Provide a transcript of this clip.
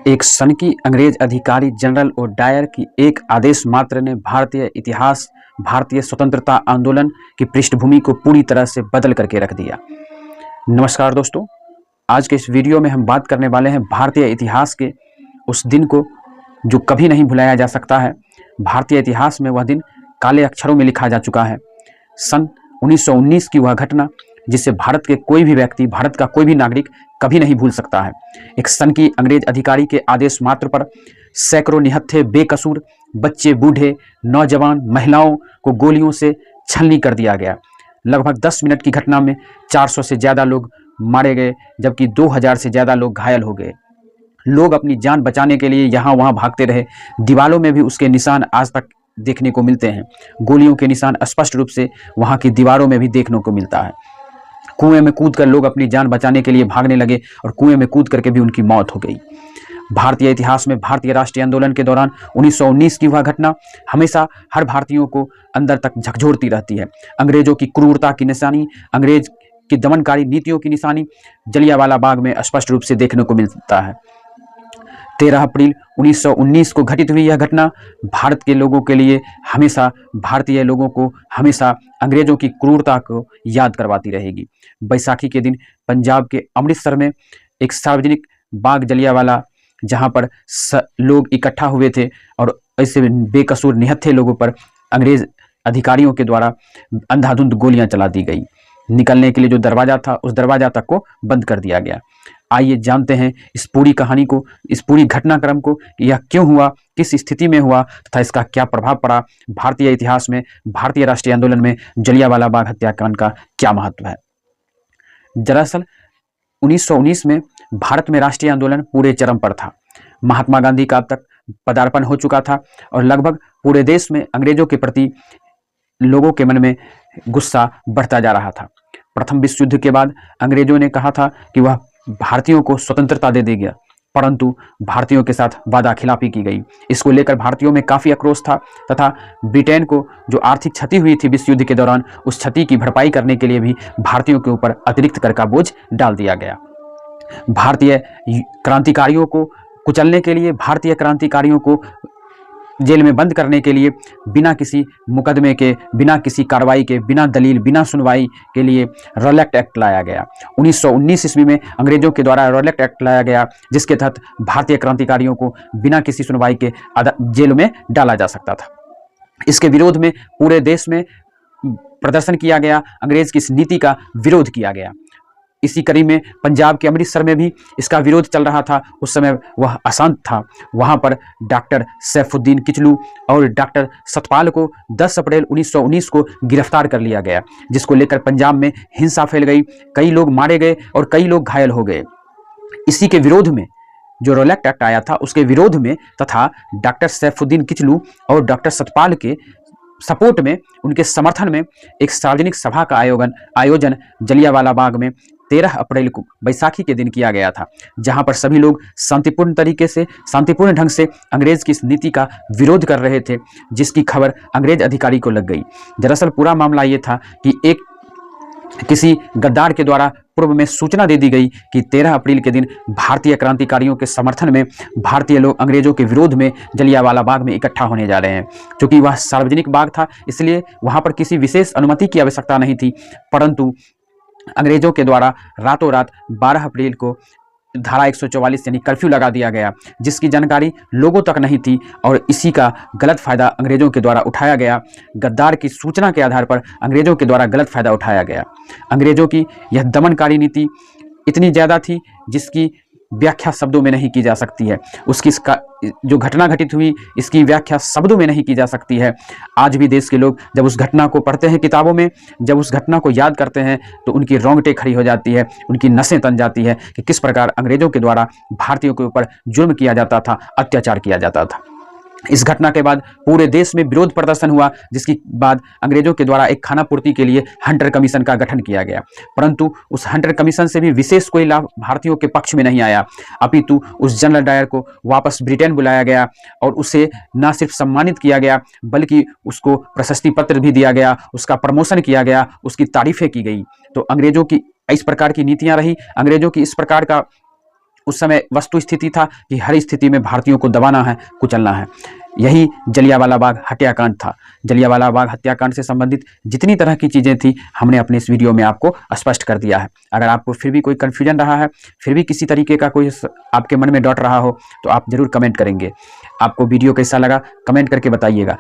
एक सनकी अंग्रेज अधिकारी जनरल ओ डायर की एक आदेश मात्र ने भारतीय इतिहास, भारतीय स्वतंत्रता आंदोलन की पृष्ठभूमि को पूरी तरह से बदल करके रख दिया। नमस्कार दोस्तों, आज के इस वीडियो में हम बात करने वाले हैं भारतीय इतिहास के उस दिन को जो कभी नहीं भुलाया जा सकता है। भारतीय इतिहास में वह दिन काले अक्षरों में लिखा जा चुका है। सन 1919 की वह घटना जिसे भारत के कोई भी व्यक्ति, भारत का कोई भी नागरिक कभी नहीं भूल सकता है। एक सनकी अंग्रेज अधिकारी के आदेश मात्र पर सैकड़ों निहत्थे बेकसूर बच्चे, बूढ़े, नौजवान, महिलाओं को गोलियों से छलनी कर दिया गया। लगभग 10 मिनट की घटना में 400 से ज़्यादा लोग मारे गए, जबकि 2000 से ज़्यादा लोग घायल हो गए। लोग अपनी जान बचाने के लिए यहाँ वहाँ भागते रहे। दीवालों में भी उसके निशान आज तक देखने को मिलते हैं। गोलियों के निशान स्पष्ट रूप से वहाँ की दीवारों में भी देखने को मिलता है। कुएं में कूदकर लोग अपनी जान बचाने के लिए भागने लगे और कुएं में कूद करके भी उनकी मौत हो गई। भारतीय इतिहास में भारतीय राष्ट्रीय आंदोलन के दौरान 1919 की वह घटना हमेशा हर भारतीयों को अंदर तक झकझोरती रहती है। अंग्रेजों की क्रूरता की निशानी, अंग्रेज की दमनकारी नीतियों की निशानी जलियांवाला बाग में स्पष्ट रूप से देखने को मिलता है। 13 अप्रैल 1919 को घटित हुई यह घटना भारत के लोगों के लिए हमेशा, भारतीय लोगों को हमेशा अंग्रेजों की क्रूरता को याद करवाती रहेगी। बैसाखी के दिन पंजाब के अमृतसर में एक सार्वजनिक बाग जलियांवाला, जहां पर लोग इकट्ठा हुए थे और ऐसे बेकसूर निहत्थे लोगों पर अंग्रेज अधिकारियों के द्वारा अंधाधुंध गोलियां चला दी गई। निकलने के लिए जो दरवाजा था, उस दरवाजा तक को बंद कर दिया गया। आइए जानते हैं इस पूरी कहानी को, इस पूरी घटनाक्रम को, कि यह क्यों हुआ, किस स्थिति में हुआ तथा इसका क्या प्रभाव पड़ा भारतीय इतिहास में, भारतीय राष्ट्रीय आंदोलन में जलियांवाला बाग हत्याकांड का क्या महत्व है। दरअसल 1919 में भारत में राष्ट्रीय आंदोलन पूरे चरम पर था। महात्मा गांधी का अब तक पदार्पण हो चुका था और लगभग पूरे देश में अंग्रेजों के प्रति लोगों के मन में गुस्सा बढ़ता जा रहा था। प्रथम विश्व युद्ध के बाद अंग्रेजों ने कहा था कि वह भारतीयों को स्वतंत्रता दे देगा, परंतु भारतीयों के साथ वादा खिलाफी की गई। इसको लेकर भारतीयों में काफ़ी आक्रोश था तथा ब्रिटेन को जो आर्थिक क्षति हुई थी विश्व युद्ध के दौरान, उस क्षति की भरपाई करने के लिए भी भारतीयों के ऊपर अतिरिक्त कर का बोझ डाल दिया गया। भारतीय क्रांतिकारियों को कुचलने के लिए, भारतीय क्रांतिकारियों को जेल में बंद करने के लिए बिना किसी मुकदमे के, बिना किसी कार्रवाई के, बिना दलील, बिना सुनवाई के लिए रॉलेट एक्ट लाया गया। 1919 ईस्वी में अंग्रेजों के द्वारा रॉलेट एक्ट लाया गया, जिसके तहत भारतीय क्रांतिकारियों को बिना किसी सुनवाई के जेल में डाला जा सकता था। इसके विरोध में पूरे देश में प्रदर्शन किया गया, अंग्रेज की इस नीति का विरोध किया गया। इसी कड़ी में पंजाब के अमृतसर में भी इसका विरोध चल रहा था। उस समय वह अशांत था। वहां पर डॉक्टर सैफुद्दीन किचलू और डॉक्टर सतपाल को 10 अप्रैल 1919 को गिरफ्तार कर लिया गया, जिसको लेकर पंजाब में हिंसा फैल गई। कई लोग मारे गए और कई लोग घायल हो गए। इसी के विरोध में जो रॉलेट एक्ट आया था, उसके विरोध में तथा डॉक्टर सैफुद्दीन किचलू और डॉक्टर सतपाल के सपोर्ट में, उनके समर्थन में एक सार्वजनिक सभा का आयोजन जलियांवाला बाग में 13 अप्रैल को बैसाखी के दिन किया गया था, जहां पर सभी लोग शांतिपूर्ण तरीके से, शांतिपूर्ण ढंग से अंग्रेज की इस नीति का विरोध कर रहे थे, जिसकी खबर अंग्रेज अधिकारी को लग गई। दरअसल पूरा मामला ये था कि किसी गद्दार के द्वारा पूर्व में सूचना दे दी गई कि 13 अप्रैल के दिन भारतीय क्रांतिकारियों के समर्थन में भारतीय लोग अंग्रेजों के विरोध में जलियांवाला बाग में इकट्ठा होने जा रहे हैं। क्योंकि वह सार्वजनिक बाग था, इसलिए वहां पर किसी विशेष अनुमति की आवश्यकता नहीं थी, परंतु अंग्रेजों के द्वारा रातों रात 12 अप्रैल को धारा 144 यानी कर्फ्यू लगा दिया गया, जिसकी जानकारी लोगों तक नहीं थी और इसी का गलत फायदा अंग्रेजों के द्वारा उठाया गया। गद्दार की सूचना के आधार पर अंग्रेजों के द्वारा गलत फायदा उठाया गया। अंग्रेजों की यह दमनकारी नीति इतनी ज़्यादा थी जिसकी व्याख्या शब्दों में नहीं की जा सकती है। उसकी जो घटना घटित हुई, इसकी व्याख्या शब्दों में नहीं की जा सकती है। आज भी देश के लोग जब उस घटना को पढ़ते हैं किताबों में, जब उस घटना को याद करते हैं, तो उनकी रोंगटे खड़ी हो जाती है, उनकी नसें तन जाती है कि किस प्रकार अंग्रेजों के द्वारा भारतीयों के ऊपर जुल्म किया जाता था, अत्याचार किया जाता था। इस घटना के बाद पूरे देश में विरोध प्रदर्शन हुआ, जिसके बाद अंग्रेजों के द्वारा एक खानापूर्ति के लिए हंटर कमीशन का गठन किया गया, परंतु उस हंटर कमीशन से भी विशेष कोई लाभ भारतीयों के पक्ष में नहीं आया। अपितु उस जनरल डायर को वापस ब्रिटेन बुलाया गया और उसे न सिर्फ सम्मानित किया गया, बल्कि उसको प्रशस्ति पत्र भी दिया गया, उसका प्रमोशन किया गया, उसकी तारीफें की गई। तो अंग्रेजों की इस प्रकार की नीतियां रही, अंग्रेजों की इस प्रकार का उस समय वस्तु स्थिति था कि हर स्थिति में भारतीयों को दबाना है, कुचलना है। यही जलियांवाला बाग हत्याकांड था। जलियांवाला बाग हत्याकांड से संबंधित जितनी तरह की चीज़ें थी हमने अपने इस वीडियो में आपको स्पष्ट कर दिया है। अगर आपको फिर भी कोई कन्फ्यूजन रहा है, फिर भी किसी तरीके का कोई आपके मन में डाउट रहा हो तो आप ज़रूर कमेंट करेंगे। आपको वीडियो कैसा लगा कमेंट करके बताइएगा।